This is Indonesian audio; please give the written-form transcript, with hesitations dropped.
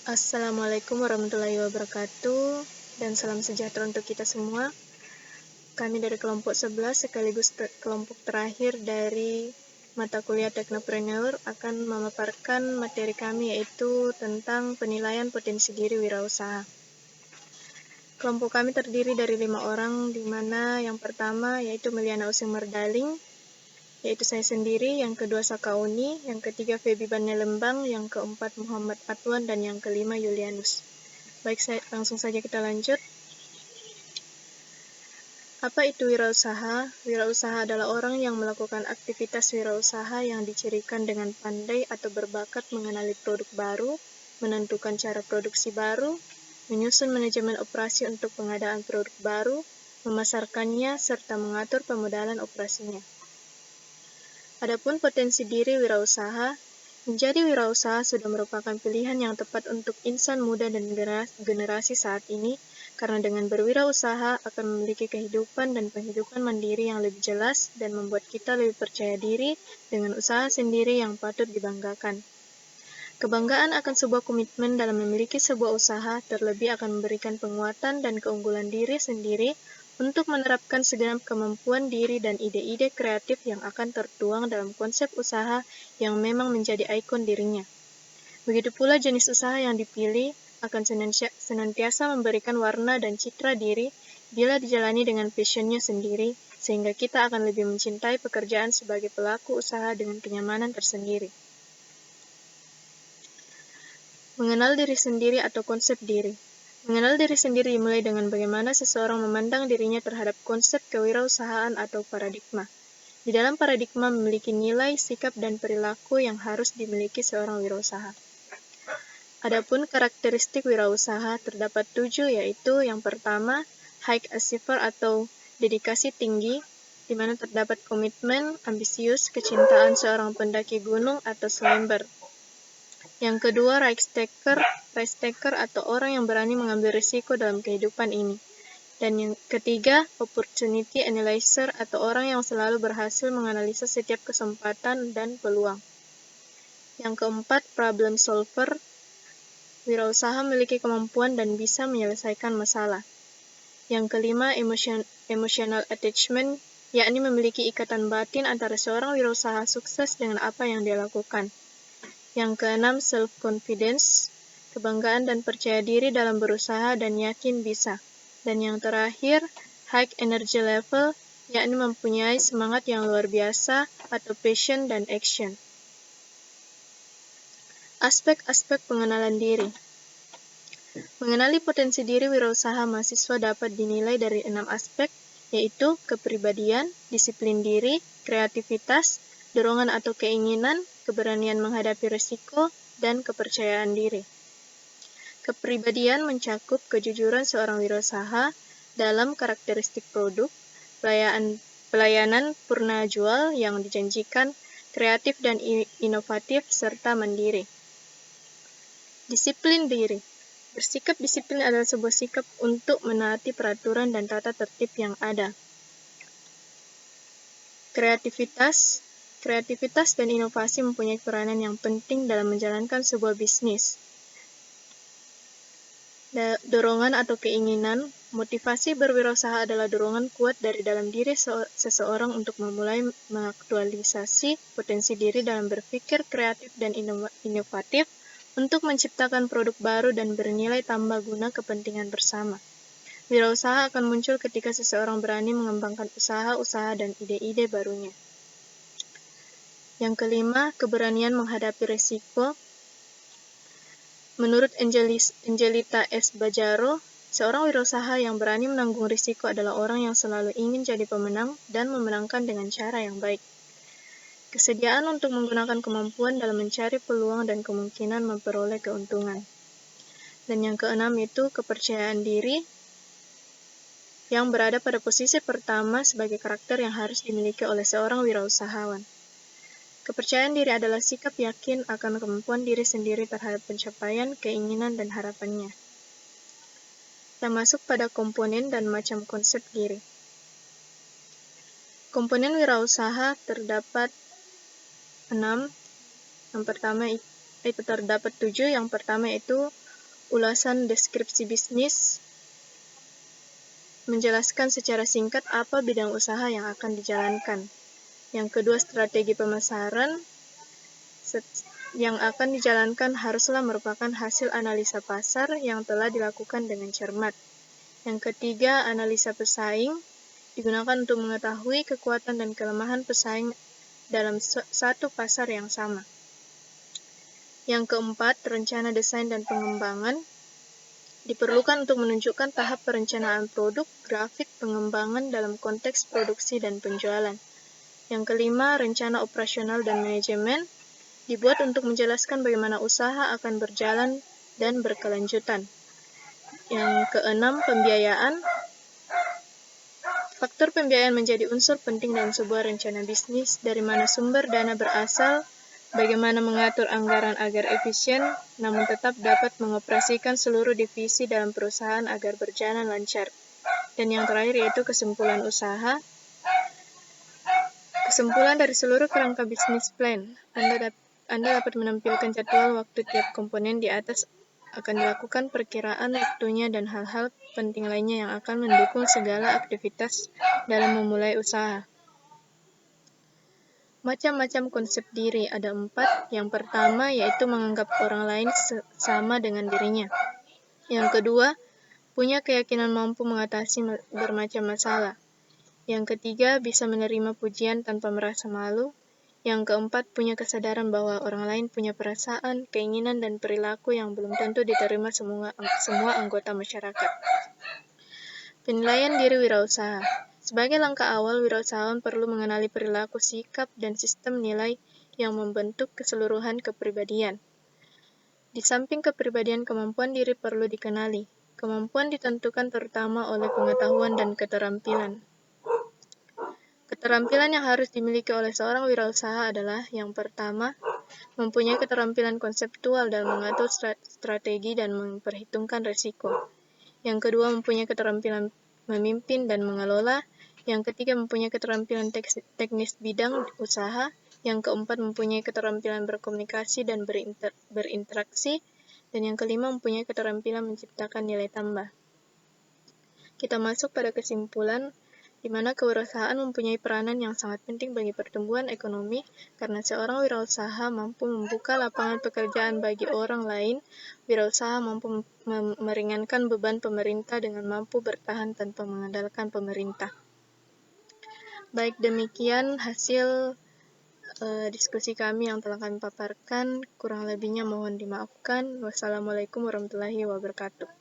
Assalamualaikum warahmatullahi wabarakatuh, dan salam sejahtera untuk kita semua. Kami dari kelompok 11 sekaligus kelompok terakhir dari mata kuliah Teknopreneur akan memaparkan materi kami, yaitu tentang penilaian potensi diri wirausaha. Kelompok kami terdiri dari 5 orang, di mana yang pertama yaitu Meliana Useng Merdaling, yaitu saya sendiri, yang kedua Sakauni, yang ketiga Feby Bane Lembang, yang keempat Muhammad Atwan, dan yang kelima Yulianus. Baik, langsung saja kita lanjut. Apa itu wirausaha? Wirausaha adalah orang yang melakukan aktivitas wirausaha yang dicirikan dengan pandai atau berbakat mengenali produk baru, menentukan cara produksi baru, menyusun manajemen operasi untuk pengadaan produk baru, memasarkannya, serta mengatur pemodalan operasinya. Adapun potensi diri wirausaha, menjadi wirausaha sudah merupakan pilihan yang tepat untuk insan muda dan generasi saat ini, karena dengan berwirausaha akan memiliki kehidupan dan penghidupan mandiri yang lebih jelas dan membuat kita lebih percaya diri dengan usaha sendiri yang patut dibanggakan. Kebanggaan akan sebuah komitmen dalam memiliki sebuah usaha terlebih akan memberikan penguatan dan keunggulan diri sendiri untuk menerapkan segenap kemampuan diri dan ide-ide kreatif yang akan tertuang dalam konsep usaha yang memang menjadi ikon dirinya. Begitu pula jenis usaha yang dipilih akan senantiasa memberikan warna dan citra diri bila dijalani dengan passionnya sendiri, sehingga kita akan lebih mencintai pekerjaan sebagai pelaku usaha dengan kenyamanan tersendiri. Mengenal diri sendiri atau konsep diri. Mengenal diri sendiri dimulai dengan bagaimana seseorang memandang dirinya terhadap konsep kewirausahaan atau paradigma. Di dalam paradigma memiliki nilai, sikap, dan perilaku yang harus dimiliki seorang wirausaha. Adapun karakteristik wirausaha terdapat 7, yaitu yang pertama, high achiever atau dedikasi tinggi, di mana terdapat komitmen, ambisius, kecintaan seorang pendaki gunung atau climber. Yang kedua, risk taker atau orang yang berani mengambil risiko dalam kehidupan ini. Dan yang ketiga, opportunity analyzer atau orang yang selalu berhasil menganalisa setiap kesempatan dan peluang. Yang keempat, problem solver. Wirausaha memiliki kemampuan dan bisa menyelesaikan masalah. Yang kelima, emotional attachment, yakni memiliki ikatan batin antara seorang wirausaha sukses dengan apa yang dia lakukan. Yang keenam, self-confidence, kebanggaan dan percaya diri dalam berusaha dan yakin bisa. Dan yang terakhir, high energy level, yakni mempunyai semangat yang luar biasa atau passion dan action. Aspek-aspek pengenalan diri. Mengenali potensi diri wirausaha mahasiswa dapat dinilai dari 6 aspek, yaitu kepribadian, disiplin diri, kreativitas, dorongan atau keinginan, keberanian menghadapi risiko, dan kepercayaan diri. Kepribadian mencakup kejujuran seorang wirausaha dalam karakteristik produk, pelayanan purna jual yang dijanjikan, kreatif dan inovatif, serta mandiri. Disiplin diri. Bersikap disiplin adalah sebuah sikap untuk menaati peraturan dan tata tertib yang ada. Kreativitas dan inovasi mempunyai peranan yang penting dalam menjalankan sebuah bisnis. Dorongan atau keinginan, motivasi berwirausaha adalah dorongan kuat dari dalam diri seseorang untuk memulai mengaktualisasi potensi diri dalam berpikir kreatif dan inovatif, untuk menciptakan produk baru dan bernilai tambah guna kepentingan bersama. Wirausaha akan muncul ketika seseorang berani mengembangkan usaha-usaha dan ide-ide barunya. Yang kelima, keberanian menghadapi risiko. Menurut Angelita S. Bajaro, seorang wirausaha yang berani menanggung risiko adalah orang yang selalu ingin jadi pemenang dan memenangkan dengan cara yang baik. Kesediaan untuk menggunakan kemampuan dalam mencari peluang dan kemungkinan memperoleh keuntungan. Dan yang keenam itu kepercayaan diri, yang berada pada posisi pertama sebagai karakter yang harus dimiliki oleh seorang wirausahawan. Kepercayaan diri adalah sikap yakin akan kemampuan diri sendiri terhadap pencapaian, keinginan, dan harapannya. Kita masuk pada komponen dan macam konsep diri. Komponen wirausaha terdapat 6. Yang pertama itu terdapat 7. Yang pertama itu ulasan deskripsi bisnis, menjelaskan secara singkat apa bidang usaha yang akan dijalankan. Yang kedua, strategi pemasaran yang akan dijalankan haruslah merupakan hasil analisa pasar yang telah dilakukan dengan cermat. Yang ketiga, analisa pesaing digunakan untuk mengetahui kekuatan dan kelemahan pesaing dalam satu pasar yang sama. Yang keempat, rencana desain dan pengembangan diperlukan untuk menunjukkan tahap perencanaan produk, grafik, pengembangan dalam konteks produksi dan penjualan. Yang kelima, rencana operasional dan manajemen dibuat untuk menjelaskan bagaimana usaha akan berjalan dan berkelanjutan. Yang keenam, pembiayaan. Faktor pembiayaan menjadi unsur penting dalam sebuah rencana bisnis, dari mana sumber dana berasal, bagaimana mengatur anggaran agar efisien, namun tetap dapat mengoperasikan seluruh divisi dalam perusahaan agar berjalan lancar. Dan yang terakhir yaitu kesimpulan usaha. Kesimpulan dari seluruh kerangka bisnis plan, Anda dapat menampilkan jadwal waktu tiap komponen di atas, akan dilakukan perkiraan waktunya dan hal-hal penting lainnya yang akan mendukung segala aktivitas dalam memulai usaha. Macam-macam konsep diri ada 4. Yang pertama yaitu menganggap orang lain sama dengan dirinya. Yang kedua, punya keyakinan mampu mengatasi bermacam masalah. Yang ketiga, bisa menerima pujian tanpa merasa malu. Yang keempat, punya kesadaran bahwa orang lain punya perasaan, keinginan, dan perilaku yang belum tentu diterima semua anggota masyarakat. Penilaian diri wirausaha. Sebagai langkah awal, wirausahawan perlu mengenali perilaku, sikap, dan sistem nilai yang membentuk keseluruhan kepribadian. Di samping kepribadian, kemampuan diri perlu dikenali. Kemampuan ditentukan terutama oleh pengetahuan dan keterampilan. Keterampilan yang harus dimiliki oleh seorang wirausaha adalah yang pertama, mempunyai keterampilan konseptual dalam mengatur strategi dan memperhitungkan risiko. Yang kedua, mempunyai keterampilan memimpin dan mengelola. Yang ketiga, mempunyai keterampilan teknis bidang usaha. Yang keempat, mempunyai keterampilan berkomunikasi dan berinteraksi. Dan yang kelima, mempunyai keterampilan menciptakan nilai tambah. Kita masuk pada kesimpulan di mana kewirausahaan mempunyai peranan yang sangat penting bagi pertumbuhan ekonomi, karena seorang wirausaha mampu membuka lapangan pekerjaan bagi orang lain. Wirausaha mampu meringankan beban pemerintah dengan mampu bertahan tanpa mengandalkan pemerintah. Baik, demikian hasil diskusi kami yang telah kami paparkan. Kurang lebihnya mohon dimaafkan. Wassalamualaikum warahmatullahi wabarakatuh.